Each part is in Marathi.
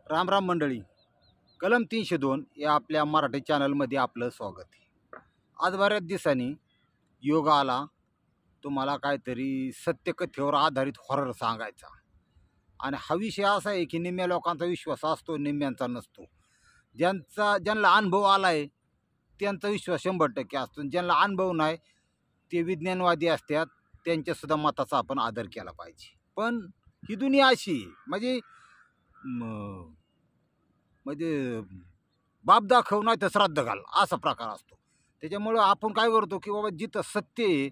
राम राम मंडळी, कलम 302 या आपल्या मराठी चॅनलमध्ये आपलं स्वागत आहे. आज बऱ्याच दिवसांनी योग आला तुम्हाला काहीतरी सत्यकथेवर आधारित हॉरर सांगायचा. आणि हा विषय असा आहे की निम्म्या लोकांचा विश्वास असतो, निम्म्यांचा नसतो. ज्यांना अनुभव आला आहे त्यांचा विश्वास 100% असतो. ज्यांना अनुभव नाही ते विज्ञानवादी असतात, त्यांच्यासुद्धा मताचा आपण आदर केला पाहिजे. पण ही दुनिया अशी म्हणजे बाप दाखव नाही तर श्राद्ध घाल असा प्रकार असतो. त्याच्यामुळं आपण काय करतो की बाबा जिथं सत्य आहे,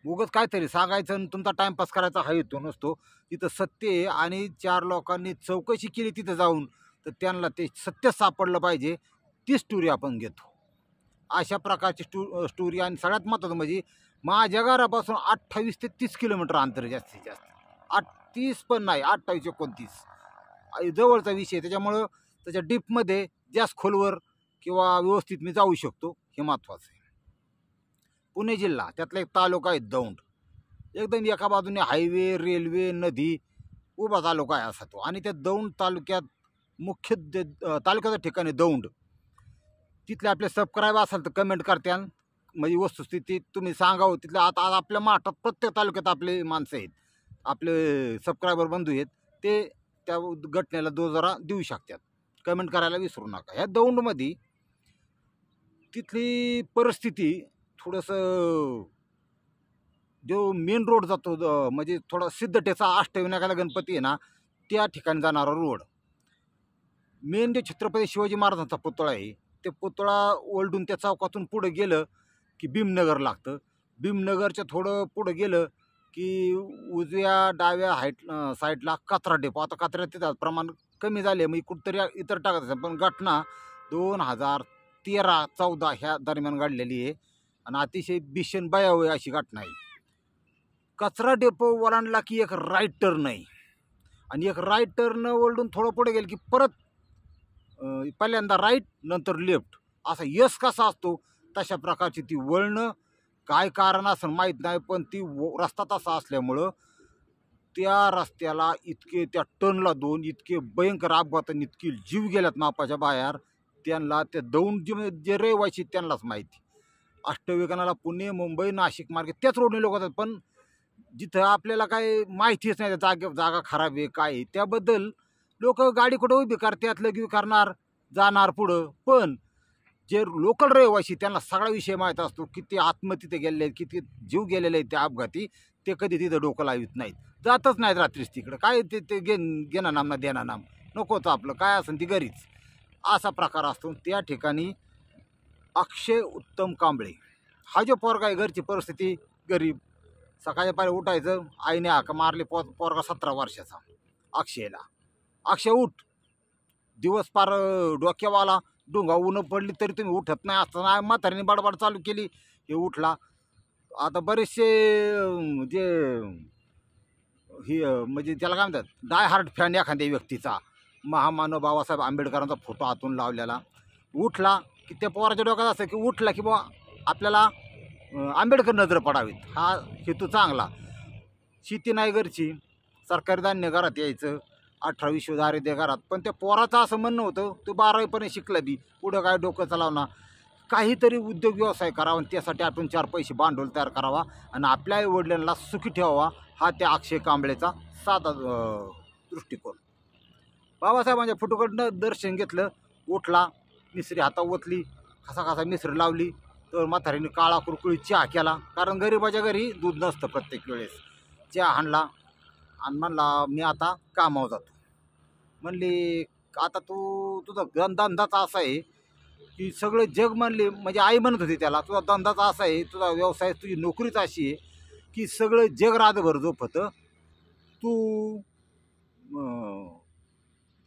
उगाच काहीतरी सांगायचं आणि तुमचा टाईमपास करायचा हा हेतू नसतो. तिथं सत्य आहे आणि 4 लोकांनी चौकशी केली तिथं जाऊन तर त्यांना ते सत्य सापडलं पाहिजे, ती स्टोरी आपण घेतो. अशा प्रकारची स्टोरी. आणि सगळ्यात महत्त्वाचं म्हणजे माझ्या घरापासून 28 ते 30 किलोमीटर अंतर जास्तीत जास्त. 30 पण नाही, 28-29 जवळचा विषय. त्याच्यामुळं त्याच्या डीपमध्ये जास्त खोलवर किंवा व्यवस्थित मी जाऊ शकतो, हे महत्त्वाचं आहे. पुणे जिल्हा, त्यातला एक तालुका आहे दौंड. एकदम एका बाजूने हायवे, रेल्वे, नदी उभा तालुका आहे असा तो. आणि त्या दौंड तालुक्यात मुख्य तालुक्याचं ठिकाणी दौंड. तिथले आपले सबस्क्राईब असाल तर कमेंट करत्या, म्हणजे वस्तुस्थिती तुम्ही सांगावं. तिथलं आता आपल्या महाराष्ट्रात प्रत्येक तालुक्यात आपले माणसं आहेत, आपले सबस्क्रायबर बंधू आहेत, ते त्या घटनेला जरा देऊ शकतात. कमेंट करायला विसरू नका. ह्या दौंडमध्ये तिथली परिस्थिती थोडंसं, जो मेन रोड जातो म्हणजे थोडा सिद्धटेचा अष्टविनायकाला गणपती आहे ना, त्या ठिकाणी जाणारा रोड. मेन जे छत्रपती शिवाजी महाराजांचा पुतळा आहे, ते पुतळा ओलडून त्या चौकातून पुढं गेलं की भीमनगर लागतं. भीमनगरच्या थोडं पुढं गेलं की उजव्या डाव्या साईडला कचरा डेपो. आता कचऱ्यात तिथं प्रमाण कमी झाले, मग कुठंतरी इतर टाकायचं. पण घटना 2013-14 ह्या दरम्यान घडलेली आहे आणि अतिशय भीषण भयावह अशी घटना आहे. कचरा डेपो ओलांडला की एक राईट टर्न आहे आणि एक राईट टर्न ओलडून थोडं पुढे गेलं की परत पहिल्यांदा राईट नंतर लेफ्ट, असा यस कसा असतो तशा प्रकारची ती वळणं. काय कारण असं माहीत नाही, पण ती रस्ता तसा असल्यामुळं त्या रस्त्याला इतके, त्या टर्नला 2 इतके भयंकर अपघात आणि इतके जीव गेल्यात मापाच्या बाहेर. त्यांना त्या दौंड जे रहिवासी त्यांनाच माहिती. अष्टविनायकाला पुणे, मुंबई, नाशिक मार्गे त्याच रोडने लोक जातात. पण जिथं आपल्याला काय माहितीच नाही, जागा खराब आहे काय आहे, त्याबद्दल लोक गाडी कुठं उभी करतात, लगी करणार, जाणार पुढं. पण जे लोकल रहिवासी त्यांना सगळा विषय माहीत असतो. किती आत्महत्या तिथे गेलेले आहेत, किती जीव गेलेले आहेत त्या अपघाती. ते कधी तिथं डोकं लावित नाहीत, जातच नाहीत रात्रीच तिकडं. काय ते घेणं नाम ना देणं नाम नकोच, आपलं काय असेल ती घरीच, असा प्रकार असतो. त्या ठिकाणी अक्षय उत्तम कांबळे हा जो पोरगा आहे, घरची परिस्थिती गरीब, सकाळच्या पारी उठायचं, आईने हाक मारली, पोरगा 17 वर्षाचा अक्षयला. अक्षय उठ, दिवस पार डोक्यावाला, डोंगा ऊन पडली तरी तुम्ही उठत नाही असं नाही. म्हातारीने बडबड चालू केली, हे उठला. आता बरेचसे जे म्हणजे त्याला काय म्हणतात, डाय हार्ट फॅन एखाद्या व्यक्तीचा, महामानव बाबासाहेब आंबेडकरांचा फोटो हातून लावलेला, उठला की त्या पोराच्या डोक्यात असं की उठला की बाबा आपल्याला आंबेडकर नजर पडावीत, हा हेतू चांगला. शेती नाही घरची, सरकारी धान्य घरात यायचं, 18-20 दारिद्र्य घरात. पण त्या पोराचं असं म्हणणं होतं, तो 12वीपर्यंत शिकला बी, पुढं काय डोकं चालवणार, काहीतरी उद्योग व्यवसाय करावा आणि त्यासाठी आपण 4 पैसे भांडवल तयार करावा आणि आपल्या आईवडिलांना सुखी ठेवावा, हा त्या अक्षय कांबळेचा साधा दृष्टिकोन. बाबासाहेबांच्या फोटोकडनं दर्शन घेतलं, उठला, मिसरी हातात ओतली, खसा मिसरी लावली, तर म्हातारीने काळा कुरकुळी चहा केला. कारण गरीबाच्या घरी दूध नसतं प्रत्येक वेळेस. चहा आणला आणि म्हणला मी आता कामावर जातो. म्हणली आता तुझा धंदाचा असा आहे की सगळं जग म्हणले, म्हणजे आई म्हणत होती त्याला, तुझा धंदाचा असा आहे, तुझा व्यवसाय, तुझी नोकरीच अशी आहे की सगळं जग रातभर झोपतं, तू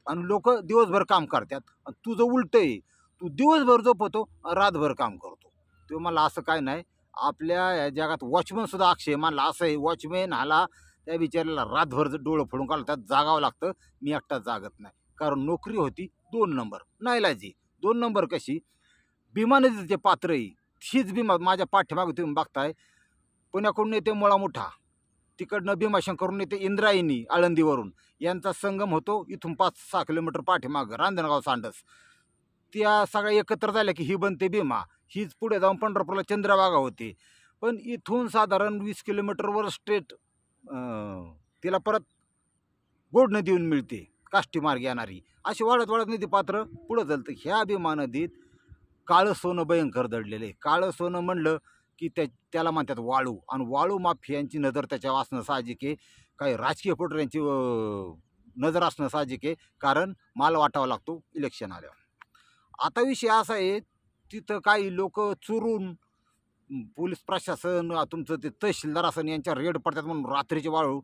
आणि लोक दिवसभर काम करतात. तुझं उलटं आहे, तू दिवसभर झोपतो, रातभर काम करतो. तो मला असं काय नाही, आपल्या या जगात वॉचमनसुद्धा अक्षय मानला असं आहे. वॉचमॅन हाला त्या बिचाऱ्याला रातभर डोळं फोडून काढतात, जागावं लागतं. मी एकटा जागत नाही, कारण नोकरी होती 2 नंबर, नाईलाजी. 2 नंबर कशी, भीमा नदीचे पात्र आहे, हीच भीमा माझ्या पाठीमागे तुम्ही बघताय. पुण्याकडून येते मुळा मुठा, तिकडनं भीमाशंकरून येते इंद्रायणी आळंदीवरून, यांचा संगम होतो इथून 5-6 किलोमीटर पाठीमागं रांजणगाव सांडस. त्या सगळ्या एकत्र झाल्या की ही बनते भीमा. हीच पुढे जाऊन पंढरपूरला चंद्रभागा होते. पण इथून साधारण 20 किलोमीटरवर स्ट्रेट तिला परत गोड नदी येऊन मिळते, काष्टी मार्ग येणारी. अशी वाढत वाढत नदी पात्र पुढं चालतं. ह्या भीमा नदीत काळं सोनं भयंकर दडलेलं आहे. काळं सोनं म्हणलं की त्याला म्हणतात वाळू, आणि वाळू माफियांची नजर त्याच्यावर असणं साहजिक आहे. काही राजकीय पटऱ्यांची नजर असणं साहजिक आहे, कारण माल वाटावा लागतो इलेक्शन आल्यावर. आता विषय असा आहे, तिथं काही लोक चुरून पोलीस प्रशासन, तुमचं ते तहसीलदार असं यांच्या रेड पडतात म्हणून रात्रीचे वाळू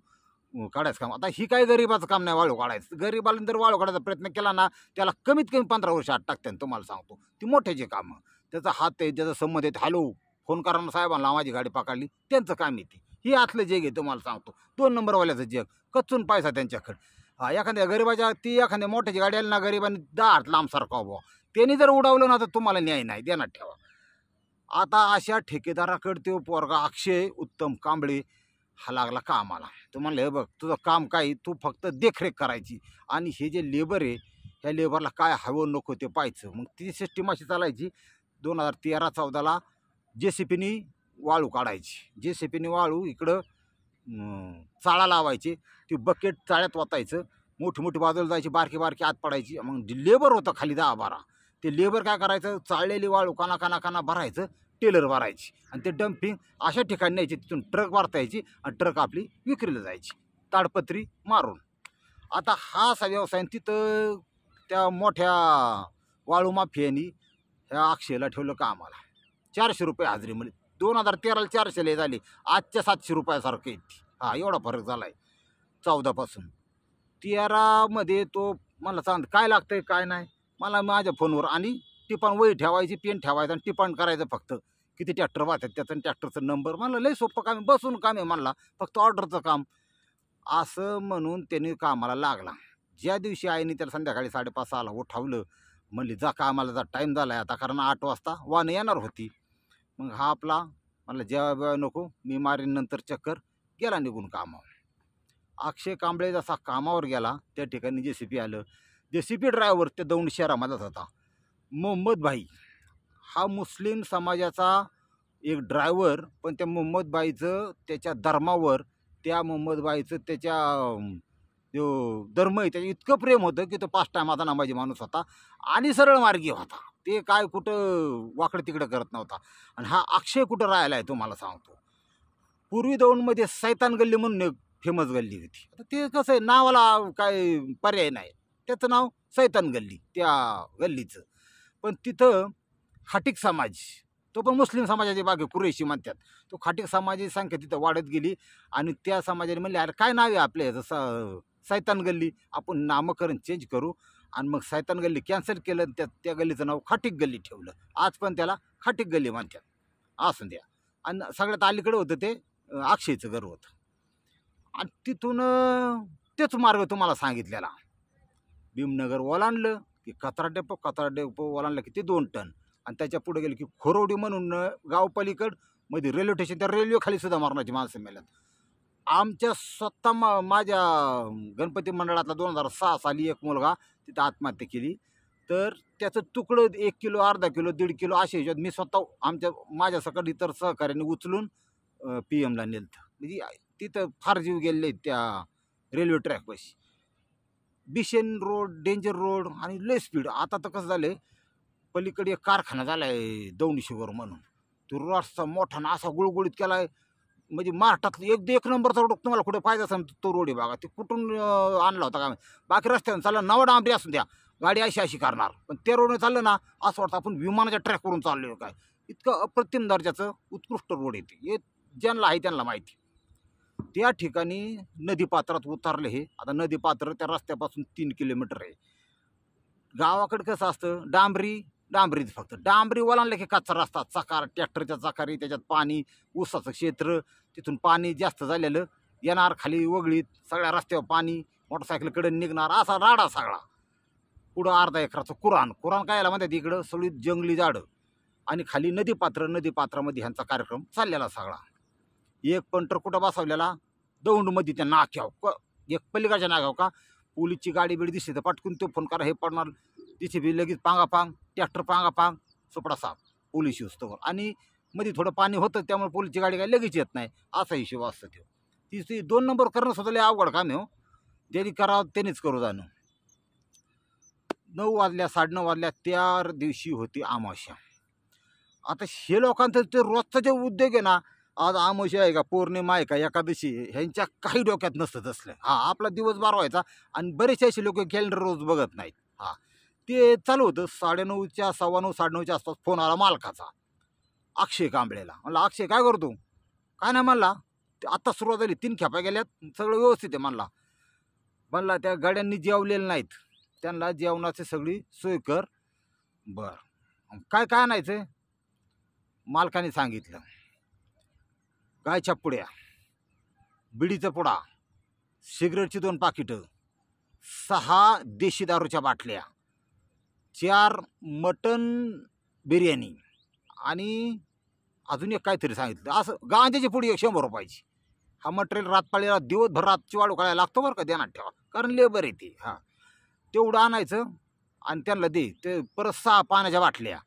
काढायचं काम. आता ही काही गरीबाचं काम नाही वाळू काढायचं. गरीबाला जर वाळू काढायचा प्रयत्न केला ना, त्याला कमीत कमी 15 वर्ष आत टाकतात तुम्हाला सांगतो. ती मोठ्याचे कामं, त्याचा हात आहे, त्याचा संमत आहे. हॅलो फोन करा ना साहेबांना, माझी गाडी पकडली, त्यांचं काम येते. ही आतलं जग आहे तुम्हाला सांगतो. 2 नंबरवाल्याचं जग, कच्चून पैसा त्यांच्याकडे. एखाद्या गरीबाच्या ती एखाद्या मोठ्याची गाडी आली ना, गरिबांनी 10 हात लांब सारखा त्यांनी जर उडवलं ना तर तुम्हाला न्याय नाही देणार ठेवा. आता अशा ठेकेदाराकडे तो पोरगा अक्षय उत्तम कांबळे हा लागला कामाला. तो म्हणलं हे बघ तुझं काम काय, तू फक्त देखरेख करायची, आणि हे जे लेबर आहे ह्या लेबरला काय हवं नको ते पाहायचं. मग ती सिस्टीम अशी चालायची. 2013-14ला JCPनी वाळू काढायची. JCPनी वाळू इकडं चाळा लावायची, ती बकेट चाळ्यात वाचायचं, मोठी मोठी बाजूला जायची, बारकी बारकी आत पडायची. मग लेबर होतं खाली 10-12, ते लेबर काय करायचं, चाळलेली वाळू काना काना काना भरायचं, टेलर भरायची, आणि ते डम्पिंग अशा ठिकाणी न्यायची, तिथून ट्रक भरता यायची, आणि ट्रक आपली विक्रीला जायची ताडपत्री मारून. आता हा असा व्यवसाय. तिथं त्या मोठ्या वाळू माफियांनी ह्या अक्षयला ठेवलं कामाला. 400 रुपये हाजरी. म्हणजे 2013ला 400 लय झाले, आजच्या 700 रुपयासारखं येते. हा एवढा फरक झाला आहे 14पासून. 13मध्ये तो मला सांग काय लागतंय काय नाही, मला माझ्या फोनवर, आणि टिपाण वही ठेवायची, पेन ठेवायचं, आणि टिपाण करायचं फक्त. किती ट्रॅक्टर वाहतात त्याचं, ट्रॅक्टरचं नंबर. मला लय सोपं काम आहे, बसून काम आहे म्हणला, फक्त ऑर्डरचं काम. असं म्हणून त्याने कामाला लागला. ज्या दिवशी आईने त्याला संध्याकाळी 5:30-6ला उठावलं, म्हणली जा कामाला जा, टाईम झाला आहे आता, कारण 8 वाजता वाहन येणार होती. मग हा आपला मला जेव्हा बेवा नको, मी मारीन नंतर चक्कर, गेला निघून कामावर. अक्षय कांबळे जसा कामावर गेला त्या ठिकाणी JCP आलं. JCP ड्रायव्हर त्या दौंड शहरामध्येच होता, मोहम्मद भाई. हा मुस्लिम समाजाचा एक ड्रायव्हर, पण त्या मोहम्मद भाईचं त्याच्या धर्मावर, त्या मोहम्मद भाईचं त्याच्या धर्म आहे त्याच्या इतकं प्रेम होतं की तो 5 टायमाचा नमाजी माणूस होता, आणि सरळ मार्गी होता. ते काय कुठं वाकडं तिकडं करत नव्हता. आणि हा अक्षय कुठं राहिला आहे तुम्हाला सांगतो. पूर्वी दौंडमध्ये सैतान गल्ली म्हणून एक फेमस गल्ली होती. आता ते कसं आहे, नावाला काय पर्याय नाही, त्याचं नाव सैतान गल्ली त्या गल्लीचं. पण तिथं खाटीक समाज, तो पण मुस्लिम समाजाची बागे कुरेशी म्हणतात, तो खाटीक समाजाची संख्या तिथं वाढत गेली. आणि त्या समाजाने म्हणले अरे काय नाव आहे आपले जसं सैतान गल्ली, आपण नामकरण चेंज करू. आणि मग सैतान गल्ली कॅन्सल केलं, त्या गल्लीचं नाव खाटीक गल्ली ठेवलं. आज पण त्याला खाटीक गल्ली म्हणतात. असं द्या. आणि सगळ्यात अलीकडे होतं ते अक्षयचं घर होतं. आणि तिथून तेच मार्ग तुम्हाला सांगितलेला, भीमनगर ओलांडलं की कचरा डेपो ओलांडलं की ते 2 टन, आणि त्याच्या पुढे गेलं की खोरवडी म्हणून गाव पलीकड मध्ये रेल्वे स्टेशन, त्या रेल्वे खाली सुद्धा मरणाची माणसं मेल्यात. आमच्या स्वतः माझ्या गणपती मंडळातला 2006 साली एक मुलगा तिथं आत्महत्या केली. तर त्याचं तुकडं 1 किलो, अर्धा किलो, 1.5 किलो असे ह्याच्यात मी स्वतः माझ्या सकट इतर सहकार्याने उचलून PM ला नेलं. म्हणजे तिथं फार जीव गेले त्या रेल्वे ट्रॅकपाशी. बिशेन रोड, डेंजर रोड, आणि लय स्पीड. आता तर कसं झालं आहे, पलीकडे एक कारखाना झाला आहे दौंड शुगर म्हणून, तो रस्ता मोठा ना असा गुळगुळीत केला आहे. म्हणजे महाराष्ट्रातला एक नंबरचा रोड तुम्हाला कुठे फायदा असेल तो रोड आहे बघा. ते कुठून आणला होता का, बाकी रस्त्यानं चाललं नवा डांबरी असून द्या, गाडी अशी करणार. पण त्या रोडने चाललं ना असं वाटतं आपण विमानाच्या ट्रॅकवरून चाललो काय. इतकं अप्रतिम दर्जाचं उत्कृष्ट रोड येते, हे ज्यांना आहे त्यांना माहिती. त्या ठिकाणी नदीपात्रात उतरले हे. आता नदीपात्र त्या रस्त्यापासून 3 किलोमीटर आहे. गावाकडे कसं असतं, डांबरीच फक्त. डांबरी ओलांडलं की कच्चा रस्ता, चकार, ट्रॅक्टरच्या चाकारी, त्याच्यात पाणी, ऊसाचं क्षेत्र, तिथून पाणी जास्त झालेलं येणार, खाली वगळीत सगळ्या रस्त्यावर पाणी, मोटरसायकलकडे निघणार, असा राडा सगळा. पुढं अर्धा एकराचं कुराण काय याला म्हणतात इकडं, सगळी जंगली झाडं, आणि खाली नदीपात्रामध्ये ह्यांचा कार्यक्रम चाललेला सगळा. एक पंटर कुठं बसवलेला, दौंडमध्ये त्या नाक्याव एक पलीकडच्या नाक्याव का पोलीसची गाडी बिडी दिसली तर पटकून तो फोन करा, हे पडणार तिथे बी लगेच पांगापांग ट्रॅक्टर पांगापांग सुपडा साफ पोलीस युस्तवर. आणि मध्ये थोडं पाणी होतं त्यामुळे पोलीसची गाडी काही लगेच येत नाही, असा हिशोब असतं तो. ती 2 नंबर करणं स्वतःला अवघड काम आहे हो. ज्यांनी करावं त्यांनीच करू जाणं. 9 वाजल्या 9:30 वाजल्या त्या दिवशी होती अमावस्या. आता हे लोकांचं ते रोजचा जे उद्योग आहे ना, आज अमावस्या आहे का पौर्णिमा आहे का एकादशी ह्यांच्या काही डोक्यात नसतं तसलं. आपला दिवस बार व्हायचा आणि बरेचसे असे लोक कॅलेंडर रोज बघत नाहीत. ते चालू होतं 9:30च्या 9:15 9:30च्या आसपास फोन आला मालकाचा अक्षय कांबळेला. म्हणलं अक्षय काय करतो? काय नाही म्हणला, आत्ता सुरुवात झाली 3 खेपा गेल्यात, सगळं व्यवस्थित आहे म्हणला. म्हणला त्या गाड्यांनी जेवलेलं नाहीत, त्यांना जेवणाची सगळी सोय कर. बरं काय काय आणायचं? मालकाने सांगितलं गायच्या पुड्या, बिडीचा पुडा, सिगरेटची 2 पाकिटं, 6 देशी दारूच्या बाटल्या, 4 मटन बिर्याणी आणि अजून एक काहीतरी सांगितलं. असं गांजाची पुडी 100 रुपयाची. हा मटेरियल रातपाळीला दिवसभर रातची वाढू काढायला लागतो बरं का, ध्यानात ठेवा, कारण लेबर आहे ते. तेवढं आणायचं आणि त्यांना दे. ते परत 6 पाण्याच्या बाटल्या,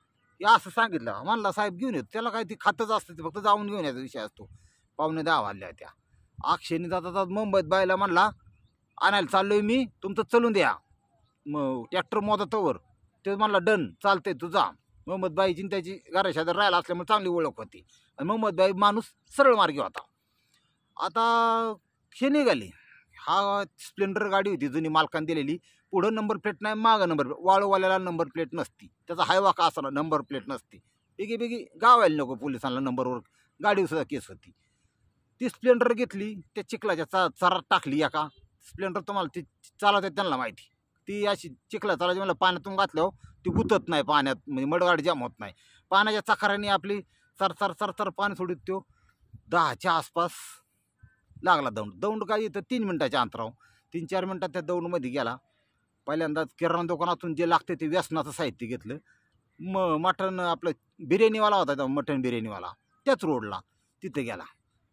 हे असं सांगितलं. म्हणला साहेब घेऊन येतो, त्याला काय ती खातच असतं, ते फक्त जाऊन घेऊन यायचा विषय असतो. 9:45 वाजल्या त्या. अक्षयने जाता मुंबईत बायला म्हणला आणायला चाललोय मी, तुमचं चलून द्या, मग ट्रॅक्टर मोदतवर. ते म्हणला डन चालतंय तू जा. मोहम्मदबाईची त्याची घराशेजारी राहायला असल्यामुळे चांगली ओळख होती आणि मोहम्मदबाई माणूस सरळ मार्गी होता. आता हे निघाली, हा स्प्लेंडर गाडी होती जुनी मालकाने दिलेली. पुढं नंबर प्लेट नाही, मागं नंबर प्लेट. वाळूवाल्याला नंबर प्लेट नसती, त्याचा हायवा का असाला नंबर प्लेट नसती. बेगी बेगी गावायला नको पोलिसांना नंबरवर, गाडीवर सुद्धा केस होती. ती स्प्लेंडर घेतली, त्या चिखलाच्या चारात टाकली. एका स्प्लेंडर तुम्हाला ती चालवते त्यांना माहिती, ती अशी चिखला चालायची. मला पाण्यातून घातल्यावर ती गुतत नाही पाण्यात, म्हणजे मडगाड जाम होत नाही. पाण्याच्या चाकाराने आपली चर चर चर पाणी सोडित. तो 10च्या आसपास लागला दौंड. दौंड काय येतं 3 मिनिटाच्या अंतरावर. 3-4 मिनिटात त्या दौंडमध्ये गेला. पहिल्यांदाच किराणा दुकानातून जे लागते ते व्यसनाचं साहित्य घेतलं. मटण आपलं बिर्याणीवाला होता त्या, मटण बिर्याणीवाला, त्याच रोडला तिथे गेला.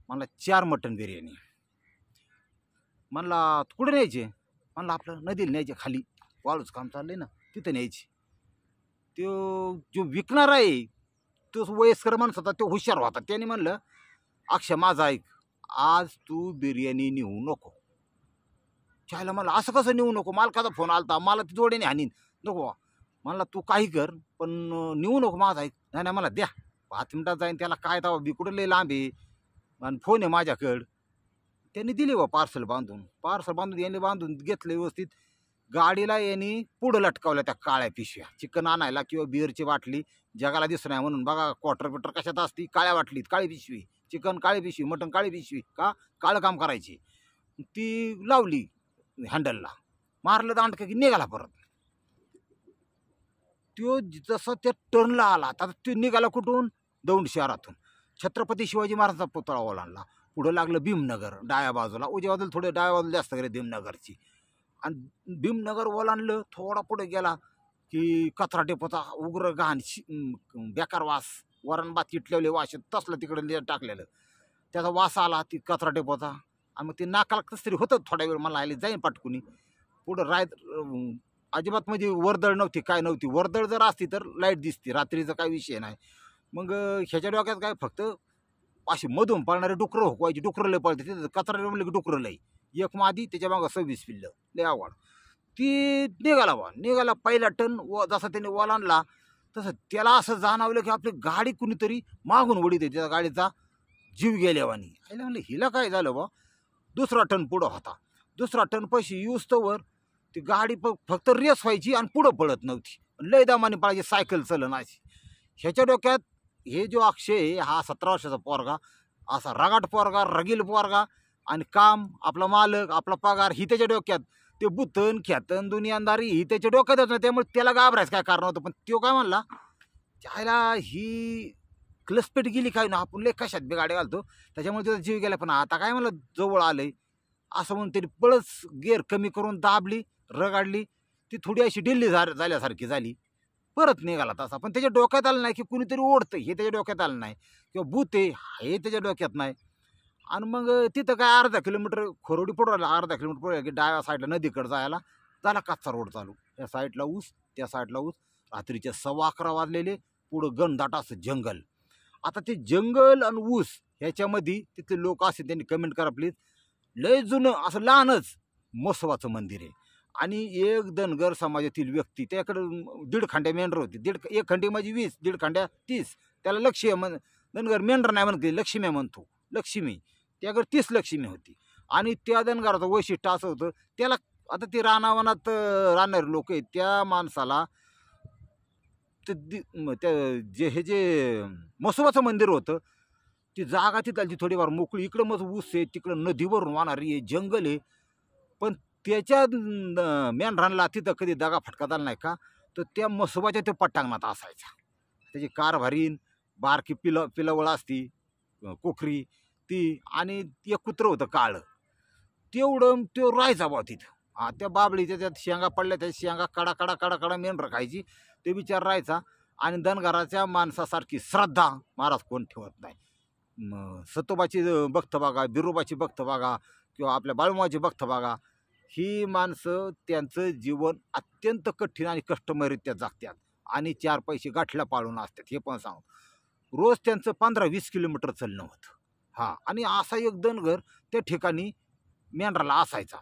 म्हणला 4 मटण बिर्याणी. म्हणला कुठे न्यायचे? म्हणलं आपलं नदीला न्यायचे, खाली वाळूच काम चाललंय ना, तिथं न्यायची. तो जो विकणार आहे तो वयस्कर माणूस होता, तो हुशार होता. त्याने म्हणलं अक्षय माझा ऐक, आज तू बिर्याणी नेऊ नको. चायला मला असं कसं नेऊ नको? मालकाचा फोन आलता, मला ती जोडीने हानीन नको. म्हणला तू काही कर पण नेऊ नको माझा ऐक. नाही नाही मला द्या, 5 मिनिटात जाईन, त्याला काय दावा बी कुठं लय लांब आहे आणि फोन आहे माझ्याकडं. त्यांनी दिली पार्सल बांधून यांनी बांधून घेतलं व्यवस्थित. गाडीला यांनी पुढं लटकावल्या त्या काळ्या पिशव्या, चिकन आणायला किंवा बिअरची बाटली जगाला दिसत नाही म्हणून. बघा क्वार्टर बिटर कशात असती, काळ्या बाटलीत काळी पिशवी, चिकन काळी पिशवी, मटण काळी पिशवी, का काळं काम करायची. ती लावली हँडलला, मारलं दांडकं की निघाला परत. तो जसं त्या टर्नला आला, आता तो निघाला कुठून? दौंड शहरातून. छत्रपती शिवाजी महाराजांचा पुतळा ओलांडला. पुढं लागलं भीमनगर डाव्या बाजूला, उजव्या बाजूला थोडं डाव्या बाजूला जास्त करे भीमनगरची. आणि भीमनगर ओलांडलं, थोडा पुढे गेला की कचरा डेपोचा उग्र घाण बेकार वास, वरण भात इटलेले वास तसलं तिकडे टाकलेलं, त्याचा वास आला ती कचरा डेपोचा. आणि मग ते नाकाला कसं तरी होतं थोडा वेळ. मला आले जाईन पाटकुनी पुढं अजिबात म्हणजे वर्दळ नव्हती, काय नव्हती. वर्दळ जर असती तर लाईट दिसते, रात्रीचा काही विषय नाही. मग ह्याच्या डोक्यात काय, फक्त अशी मधून पळणारे डुकरं हुकवायची. डुकरं लय पळते तिथं, कचरा म्हणलं की डुकरं लय. एक मादी त्याच्या मागं 26 पिल्लं, लय आवड. ती निघाला पहिला टन. जसा त्याने ओलांडला तसं त्याला असं जाणवलं की आपली गाडी कुणीतरी मागून वडीत आहे, त्या गाडीचा जीव गेल्यावानी. आयला म्हणलं हिला काय झालं बा. 2रा टन पुढं होता. 2रा टन पैसे युस्तवर ती गाडी फक्त रेस व्हायची आणि पुढं पळत नव्हती. लय दामाने पाहिजे, सायकल चलन अशी. ह्याच्या डोक्यात हे जो अक्षय, हा 17 वर्षाचा पोरगा, असा रगाट पोरगा, रगील पोरगा, आणि काम, आपला मालक, आपला पगार ही त्याच्या डोक्यात. ते बुतन ख्यातन दुनियादारी ही त्याच्या डोक्यातच नाही. त्यामुळे त्याला घाबरायचं काय कारण होतं. पण तो काय म्हणला, त्याला ही क्लसपेट गेली काय ना, आपण लय कशात बी गाडी घालतो, त्याच्यामुळे त्याचा जीव गेला. पण आता काय म्हणलं जवळ आलंय असं म्हणून त्यांनी पळस गेअर कमी करून दाबली, रगाडली. ती थोडी अशी ढिल्ली झाल्यासारखी झाली. परत निघाला तसा. पण त्याच्या डोक्यात आलं नाही की कुणीतरी ओढतं, हे त्याच्या डोक्यात आलं नाही, किंवा भूत आहे हे त्याच्या डोक्यात नाही. आणि मग तिथं काय अर्धा किलोमीटर खोरोडी पुढं अर्धा किलोमीटर पुढे की डाव्या साईडला नदीकडे जायला झाला कच्चा रोड चालू. त्या साईडला ऊस, त्या साईडला ऊस. रात्रीचे 11:15 वाजलेले. पुढं घनदाट असं जंगल. आता ते जंगल आणि ऊस ह्याच्यामध्ये तिथले लोक असतील त्यांनी कमेंट करा प्लीज. लय जुनं असं लहानच म्हसोबाचं मंदिर आहे. आणि एक धनगर समाजातील व्यक्ती त्याकडं 1.5 खंड्या मेंढर होती. 1 खंडी म्हणजे 20, 1.5 खंड्या 30. त्याला लक्ष्मी धनगर मेंढर नाही म्हणत, लक्ष्मी म्हणतो. लक्ष्मी त्याकडे 30 लक्ष्मी होती. आणि त्या धनगराचं वैशिष्ट्य असं होतं, त्याला आता ते रानावनात राहणारे लोक आहेत त्या माणसाला त्या जे म्हसोबाचं मंदिर होतं ती जागा तिथली थोडीफार मोकळी. इकडं मग ऊस आहे, तिकडं नदीवरून वाहणारी आहे, जंगल आहे. पण त्याच्या मेंढरांना तिथं कधी दगा फटका झाला नाही का, तर त्या म्हसोबाच्या ते पटांगणात असायचा. त्याची कारभारीन बारकी पिलवळ असती कोकरी ती, आणि एक कुत्रं होतं काळं. तेवढं तो राहायचा बा तिथं. त्या बाबळीच्या त्यात शेंगा पडल्या, त्या शेंगा कडा कडा कडा कडा मेंढर खायची. ते विचार राहायचा. आणि धनगराच्या माणसासारखी श्रद्धा महाराज कोण ठेवत नाही. सतोबाची भक्त बघा, बिरोबाची भक्त बघा, किंवा आपल्या बाळूमाची भक्त बघा. ही माणसं त्यांचं जीवन अत्यंत कठीण आणि कष्टमयरित्या जगतात आणि 4 पैसे गाठल्या पाळून असतात. हे पण सांग, रोज त्यांचं 15-20 किलोमीटर चालणं होतं. हा, आणि असा एक धनगर त्या ठिकाणी मेंढराला असायचा.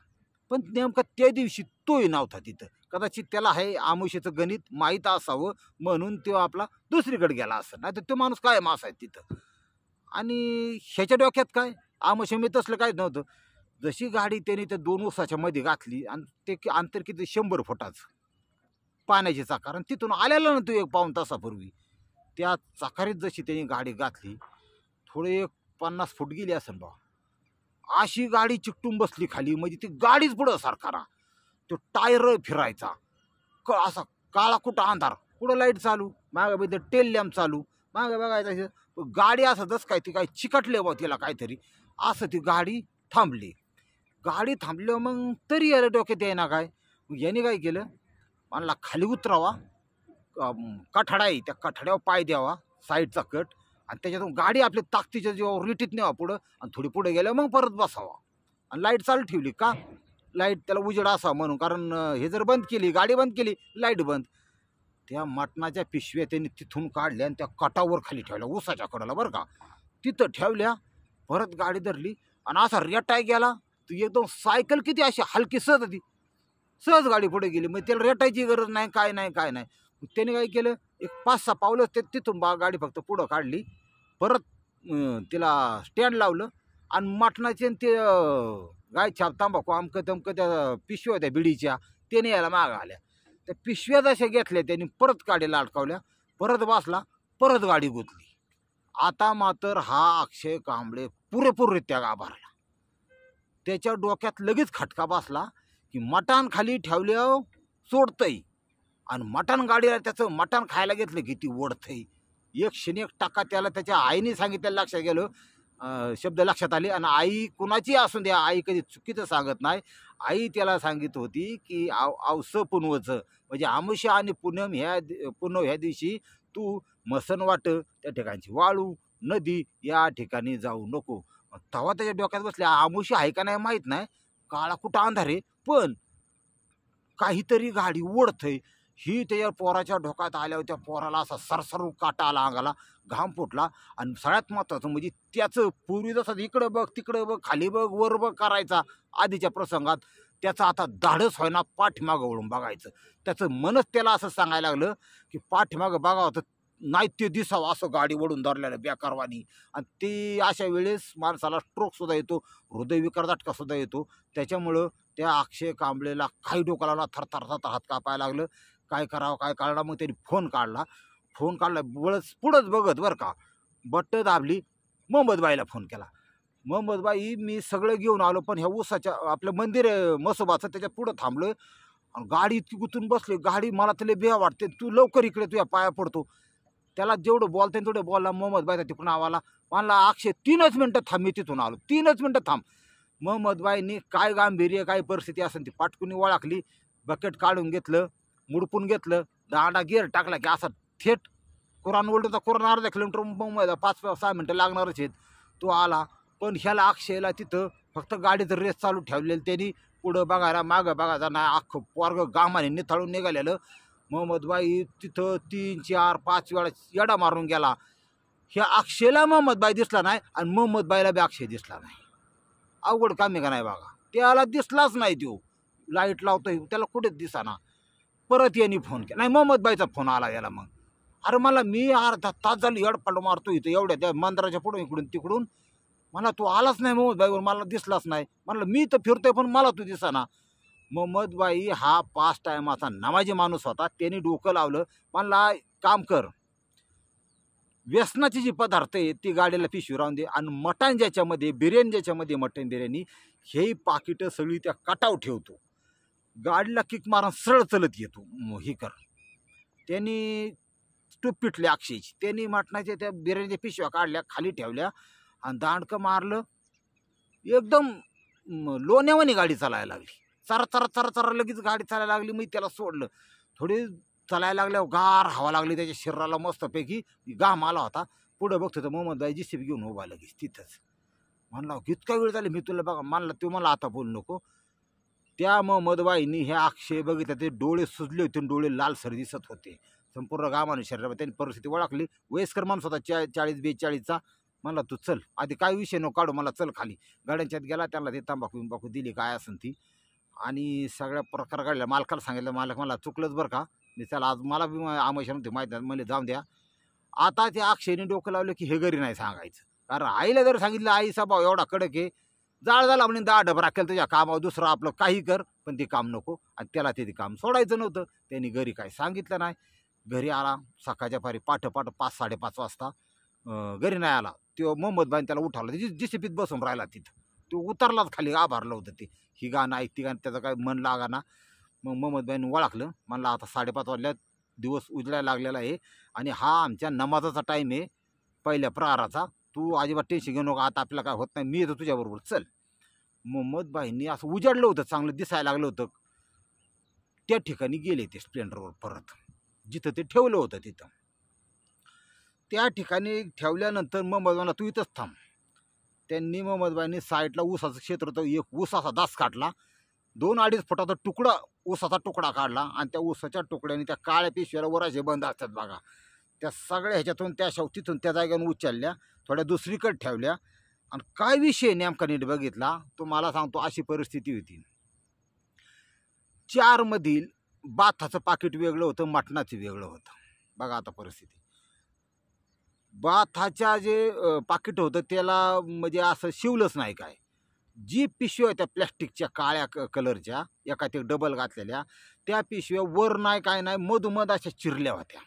पण नेमका त्या दिवशी तोही नव्हता तिथं. कदाचित त्याला हे आमुष्याचं गणित माहीत असावं म्हणून तो आपला दुसरीकडे गेला असं. नाही तर तो माणूस कायम असायचा तिथं. आणि ह्याच्या डोक्यात काय आमुष्य मी तसलं काहीच नव्हतं. जशी गाडी त्याने त्या 2 ऊसाच्या मध्ये घातली आणि ते अंतर किती 100 फुटाचं पाण्याची चाकार, आणि तिथून आलेला ना तो 1 पाऊण तासापूर्वी त्या चाकारीत जशी त्यांनी गाडी घातली, थोडे 50 फूट गेली असेल बा, अशी गाडी चिकटून बसली खाली. म्हणजे ती गाडीच पुढं सरकारा. तो टायर फिरायचा, असा काळा कुठं अंधार, पुढं लाईट चालू, मागं बी टेल लॅम्प चालू, मागं बघायचं गाडी असं जसं काय ती काय चिकटले बा तिला काहीतरी असं. ती गाडी थांबली. गाडी थांबल्यावर मग तरी याला डोक्यात येईना काय. याने काय केलं, मला खाली उतरावा, कठाडा आहे त्या कठाड्यावर पाय द्यावा, साईडचा कट, आणि त्याच्यातून गाडी आपल्या ताकदीच्या जीवावर रिटीत न्यावा पुढं, आणि थोडी पुढे गेल्या मग परत बसावा. आणि लाईट चालू ठेवली का, लाईट त्याला उजेड असावा म्हणून. कारण हे जर बंद केली, गाडी बंद केली, लाईट बंद. त्या मटणाच्या पिशव्या त्यांनी तिथून काढल्या आणि त्या कटावर खाली ठेवल्या, ऊसाच्या कडाला बरं का, तिथं ठेवल्या. परत गाडी धरली आणि असा रेटाय गेला. तू एकदम सायकल किती अशी हलकी सहज होती, सहज गाडी पुढे गेली. मग त्याला रेटायची गरज नाही, काय नाही काय नाही. त्याने काय केलं, एक 5-6 पावलं ते तिथून गाडी फक्त पुढं काढली. परत तिला स्टँड लावलं आणि मटणाचे ते गाय छाप तांबाखू अमकं तमकं त्या पिशव्या होत्या बिडीच्या, त्याने यायला मागं आल्या. त्या पिशव्या जशा घेतल्या त्यांनी परत गाडीला अडकावल्या, परत बसला, परत गाडी गुंतली. आता मात्र हा अक्षय कांबळे पुरेपूररित्या गाभारला. त्याच्या डोक्यात लगेच खटका बसला की मटण खाली ठेवल्यावर सोडतंय, आणि मटण गाडीला त्याचं मटण खायला घेतलं की ती ओढतंय. 101 टक्का त्याला त्याच्या आईने सांगितलं लक्षात गेलं, शब्द लक्षात आले. आणि आई कुणाची असून द्या, आई कधी चुकीचं सांगत नाही. आई त्याला सांगित होती की आवस पुनवचं, म्हणजे आमुष्या आणि पुनम ह्या दिवशी तू मसन वाट त्या ठिकाणची वाळू नदी या ठिकाणी जाऊ नको. तेव्हा त्याच्या डोक्यात बसले, आमुष्या आहे का नाही माहीत नाही, काळा कुठं अंधार आहे, पण काहीतरी गाडी ओढतंय. ही त्याच्या पोराच्या डोक्यात आल्यावर त्या पोराला असा सरसरू काटा आला, अंगाला घाम फुटला. आणि सगळ्यात महत्त्वाचं म्हणजे त्याचं पूर्वी जसं इकडं बघ तिकडं बघ खाली बघ वर बघ करायचा आधीच्या प्रसंगात, त्याचं आता धाडस व्हायना पाठीमागं वळून बघायचं. त्याचं मनच त्याला असं सांगायला लागलं की पाठीमागं बघावं तर नाही ते दिसावं असं गाडी वळून धरलेलं बेकारवानी. आणि ते अशा वेळेस माणसाला स्ट्रोकसुद्धा येतो, हृदयविकार झटकासुद्धा येतो. त्याच्यामुळं त्या अक्षय कांबळेला काही डोकाला थरथर हात कापायला लागलं. काय करावं काय कळलं. मग त्यांनी फोन काढला पुढंच बघत बरं का, बट्ट दाबली, मोहम्मदबाईला फोन केला. मोहम्मदबाई मी सगळं घेऊन आलो, पण ह्या ऊसाच्या आपलं मंदिर म्हसोबाचं त्याच्या पुढं थांबलोय, आणि गाडी इतकी गुंतून बसली. गाडी मला त्याला बिया वाटते, तू लवकर इकडे तुझ्या पाया पडतो. त्याला जेवढं बोलता येईल तेवढं बोलला. मोहम्मदबाईचा तिकडून आवाला म्हणला, अक्षय 3च मिनटं थांब, मी तिथून आलो, 3च मिनटं थांब. मोहम्मदबाईंनी काय गांभीर्य काय परिस्थिती असेल ती पाटकुनी ओळखली, बकेट काढून घेतलं, मुडपून घेतलं, दांडा गिअर टाकला की असा थेट कुराण ओढूचा कुराण अर्धा किलोमीटर मुंबईला 5-6 मिनटं लागणारच आहेत. तो आला, पण ह्याला अक्षयला तिथं फक्त गाडीचं रेस चालू ठेवलेलं त्यांनी, पुढं बघायला मागं बघायला नाही, अख्खं पोरग गामाने निथळून निघालेलं. मोहम्मदबाई तिथं 3, 4, 5 वेळा येडा मारून गेला. ह्या अक्षयला मोहम्मदबाई दिसला नाही आणि मोहम्मदबाईला बी अक्षय दिसला नाही. अवघड काम आहे का नाही बघा. त्याला दिसलाच नाही, तो लाईट लावतोय त्याला कुठेच दिसाना. परत यांनी फोन केला, नाही मोहम्मदबाईचा फोन आला याला. मग अरे मला मी अर्धा तास झाली येडपड मारतो इथं एवढ्या त्या मंदिराच्या पुढे इकडून तिकडून, मला तू आलाच नाही मोहम्मदबाईवर, मला दिसलाच नाही. म्हणलं मी तर फिरतोय पण मला तू दिसाना. मोहम्मदबाई हा 5 टायमाचा नमाजी माणूस होता. त्यांनी डोकं लावलं, म्हणला काम कर, व्यसनाचे जे पदार्थ आहेत ती गाडीला पिशवी राहून दे, आणि मटण ज्याच्यामध्ये बिर्याणी, ज्याच्यामध्ये मटण बिर्याणी, हे पाकिटं सगळी त्या काटाव ठेवतो, गाडीला किक मारून सरळ चलत येतो. हे कर. त्यांनी टूप पिटले अक्षयची. त्यांनी मटणाच्या त्या बिर्याणीच्या पिशव्या काढल्या, खाली ठेवल्या आणि दांडकं मारलं. एकदम लोण्यावानी गाडी चालायला लागली. चरा चरा चरा चरा लगेच गाडी चालायला लागली. मी त्याला सोडलं. थोडी चालायला लागल्यावर गार हवा लागली त्याच्या शरीराला मस्तपैकी, घाम आला होता. पुढं बघतो तर मोहम्मदबाई जीसीबी घेऊन उभा लगेच तिथंच. म्हणला इतका वेळ झाली मी तुला बघा. म्हणला तो मला आता बोलू नको. त्या मोहम्मदबाईंनी हे अक्षय बघितलं, ते डोळे सुजले होते, डोळे लालसर दिसत होते संपूर्ण घामाने शरीरावर. त्यांनी परिस्थिती ओळखली. वयस्कर माणूस होता 40-42चा. म्हणला तू चल, आधी काय विषय नको काढू, मला चल खाली. गाड्यांच्यात गेला, त्यांना ते तंबाखू दिली काय असेल ती, आणि सगळ्या प्रकार काढल्या. मालकाला सांगितलं, मालक मला चुकलंच बरं का, मी चला आज मला बी आमोशा नव्हती माहीत नाही, मला जाऊन द्या. आता त्या अक्षयने डोकं लावलं की हे घरी नाही सांगायचं, कारण आईला जर सांगितलं आईचा भाव एवढा कडक आहे, जाळ झाला म्हणजे 10 डबरा केलं तुझ्या कामावर, दुसरं आपलं काही कर पण ते काम नको, आणि त्याला ते काम सोडायचं नव्हतं. त्यांनी घरी काही सांगितलं नाही. घरी आला सकाळच्या पारी पाठ 5-5:30 वाजता. घरी नाही आला. तो मोहम्मदबाईने त्याला उठवलं, जीसीपीत बसून राहिला तिथं. तो उतरलाच खाली, आभारलं होतं ते, ही गाणं ऐक ती गाणं, त्याचं काय मन लागा ना. मग मोहम्मदबाईने ओळखलं. म्हणलं आता 5:30 वाजल्यात, दिवस उजळायला लागलेला आहे आणि हा आमच्या नमाजाचा टाईम आहे, पहिल्या प्रहाराचा. तू अजिबात टेन्शन घेऊ नको, आता आपल्याला काय होत नाही, मी येतो तुझ्याबरोबर, चल. मोहम्मदबाईंनी असं उजाडलं होतं, चांगलं दिसायला लागलं होतं. त्या ठिकाणी गेले ते स्प्लेंडरवर परत, जिथं ते ठेवलं होतं तिथं. त्या ठिकाणी ठेवल्यानंतर मोहम्मदबाईंना तू इथंच थांब. त्यांनी मोहम्मदबाईंनी साईडला ऊसाचं क्षेत्र होतं, एक ऊसाचा दास काढला, 2-2.5 फुटाचा तुकडा, ऊसाचा तुकडा काढला, आणि त्या ऊसाच्या तुकड्याने त्या काळ्या पिशव्याला वराचे बंद असतात बघा, त्या सगळ्या ह्याच्यातून त्या तिथून त्या जागेवर उचलल्या, थोड्या दुसरीकडे ठेवल्या. आणि काय विषय नेमका नीट बघितला तुम्हाला सांगतो, अशी परिस्थिती होती. 4 मधील बाथाचं पाकिट वेगळं होतं, मटणाचं वेगळं होतं. बघा आता परिस्थिती. बाथाच्या जे पाकिट होतं त्याला म्हणजे असं शिवलंच नाही काय. जी पिशव्या होत्या प्लॅस्टिकच्या काळ्या कलरच्या, एका ते डबल घातलेल्या, त्या पिशव्या वर नाही काय नाही, मधोमध अशा चिरल्या होत्या.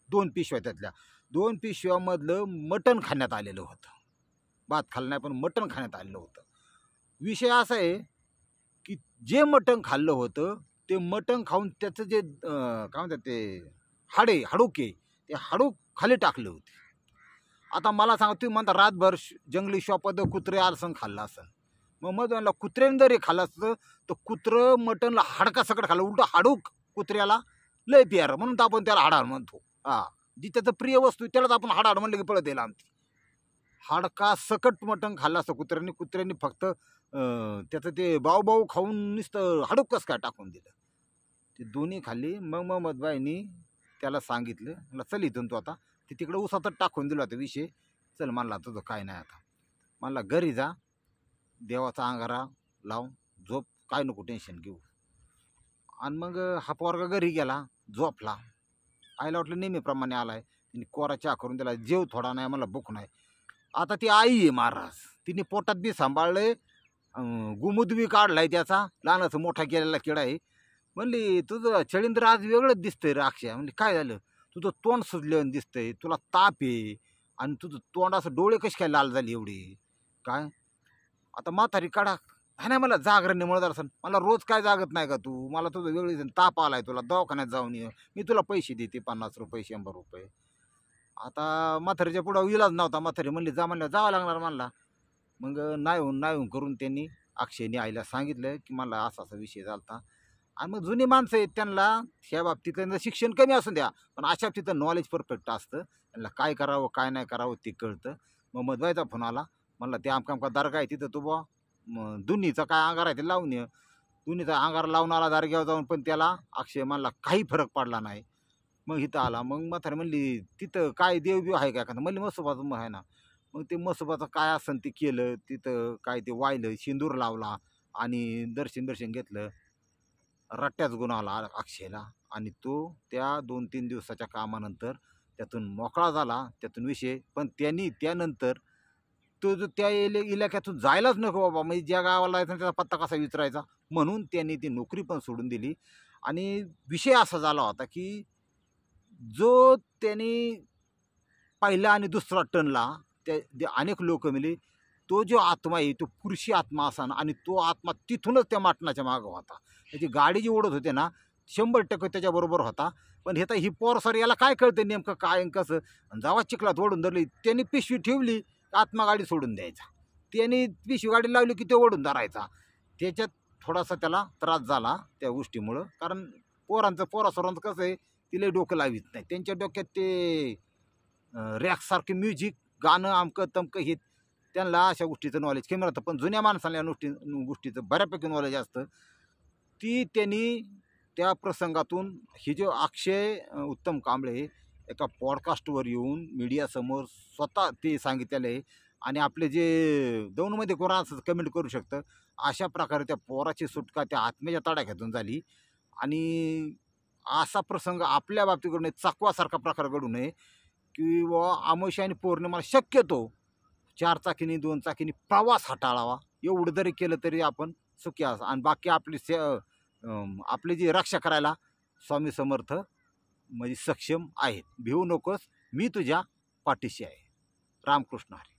2 पिशव्या, त्यातल्या 2 पिशव्यामधलं मटण खाण्यात आलेलं होतं. भात खाल्लं नाही पण मटण खाण्यात आलेलं होतं. विषय असा आहे की जे मटण खाल्लं होतं ते मटण खाऊन त्याचं जे काय म्हणतात ते हाडूके, ते हाडूक खाली टाकले होते. आता मला सांगा, तुम्ही म्हणता रातभर जंगली शॉपद कुत्रे आलसन खाल्लं असेल. मग म्हणला कुत्र्याने जरी खाल्लं असतं तर कुत्रं मटणला हाडका सकट खाल्लं, उलटं हाडूक कुत्र्याला लय प्यार, म्हणून तर आपण त्याला हाडाड म्हणतो. जी त्याचं प्रिय वस्तू त्यालाच आपण हाडाड म्हणलं की पळत येईल आमची. हाडका सकट मटण खाल्लं असतं कुत्र्यांनी फक्त त्याचं ते बाऊ खाऊन नुसतं हाडूक कसं काय टाकून दिलं. ते दोन्ही खाल्ली. मग मोहम्मदबाईंनी त्याला सांगितलं, म्हणलं चल इथून तू आता, ते तिकडं उसातच टाकून दिला होता विषय, चल म्हणला तुझं काय नाही आता, म्हणला घरी जा, देवाचा अंगारा लावून झोप, काय नको टेन्शन घेऊ. आणि मग हा पोरगा घरी गेला, झोपला. आईला वाटलं नेहमीप्रमाणे आलाय, तिने कोरा चहा करून दिला, जेव थोडा, नाही मला भूक नाही. आता ती आई आहे महाराज, तिने पोटात बी सांभाळलंय, गुमुद बी काढलाय त्याचा, लहानाचं मोठा केलेला किडा आहे. म्हणली तुझं छळींद्र आज वेगळंच दिसतंय रे अक्षय. म्हणजे काय झालं, तुझं तोंड सुजलं दिसतंय, तुला ताप आहे, आणि तुझं तोंड असं डोळे कशी काय लाल झाली एवढी काय. आता म्हातारी काढा, नाही मला जागरण मिळत असेल, मला रोज काय जागत नाही का तू, मला तुझं वेगळी ताप आलाय, तुला दवाखान्यात जाऊन ये, मी तुला पैसे देते 50 रुपये 100 रुपये. आता म्हातारीच्या पुढं इलाज नव्हता. म्हातारी म्हणली जा, म्हणलं जावं लागणार म्हणला. मग नाही होऊन करून त्यांनी अक्षयने आईला सांगितलं की मला असा विषय झाला. आणि मग जुनी माणसं आहेत, त्यांना ह्या बाबतीत त्यांचं शिक्षण कमी असून द्या पण अशा बाबतीत नॉलेज परफेक्ट असतं, त्यांना काय करावं काय नाही करावं ते कळतं. मग मोहम्मदबाईचा फोन आला. म्हणला ते आमका दर्गा आहे तिथं, तो बुवा दुन्हीचा काय अंगार आहे ते लावून ये. दुन्हीचा अंगार लावून आला दर्ग्यावर जाऊन, पण त्याला अक्षय म्हणला काही फरक पडला नाही. मग इथं आला. मग म्हातारी म्हणली तिथं काय देवबिव आहे का? म्हणली मसोबाचं आहे ना. मग ते मसोबाचं काय असेल ते केलं, तिथं काय ते वाहिलं, सिंदूर लावला आणि दर्शन घेतलं. रट्ट्याच गुण आला अक्षयला आणि तो त्या 2-3 दिवसाच्या कामानंतर त्यातून मोकळा झाला, त्यातून विषय. पण त्यांनी त्यानंतर तो जो त्या इलाक्यातून जायलाच नको बाबा, म्हणजे ज्या गावाला जायचा त्याचा पत्ता कसा विचारायचा, म्हणून त्यांनी ती नोकरी पण सोडून दिली. आणि विषय असा झाला होता की जो त्यांनी पहिला आणि दुसरा टनला ते अनेक लोक मिली, तो जो आत्मा आहे तो पुरुषी आत्मा असा आणि तो आत्मा तिथूनच त्या माटणाच्या मागं होता. त्याची गाडी जी ओढत होते ना 100% त्याच्याबरोबर होता. पण हे तर ही पोर सर याला काय कळतं नेमकं काय आणि कसं. जेव्हा चिखलात ओढून धरली त्यांनी पिशवी ठेवली, आत्मा गाडी सोडून द्यायचा. त्यांनी पिशवी गाडी लावली की ते ओढून धरायचा. त्याच्यात थोडासा त्याला त्रास झाला त्या गोष्टीमुळं. कारण पोरासोरांचं कसं आहे, तिला डोकं लावित नाही. त्यांच्या डोक्यात ते रॅकसारखे म्युझिक गाणं अमकं तमकं हे, त्यांना अशा गोष्टीचं नॉलेज कमी राहतं. पण जुन्या माणसाला या गोष्टीचं बऱ्यापैकी नॉलेज असतं. ती त्यांनी त्या प्रसंगातून ही जो अक्षय उत्तम कांबळे एका पॉडकास्टवर येऊन मीडियासमोर स्वतः ते सांगितलेलं आहे. आणि आपले जे दौनमध्ये कोणा असं कमेंट करू शकतं, अशा प्रकारे त्या पोराची सुटका त्या आत्म्याच्या तडाख्यातून झाली. आणि असा प्रसंग आपल्या बाबतीकडून चकवासारखा प्रकार घडू नये किंवा अमावस्या आणि पौर्णिमाला शक्यतो 4 चाकीनी 2 चाकीनी प्रवास हाताळावा. एवढं जरी केलं तरी आपण सुखी असं. आणि बाकी आपली जी रक्षा करायला स्वामी समर्थ म्हणजे सक्षम आहेत. भिवू नकोस, मी तुझ्या पाठीशी आहे. रामकृष्ण हरी.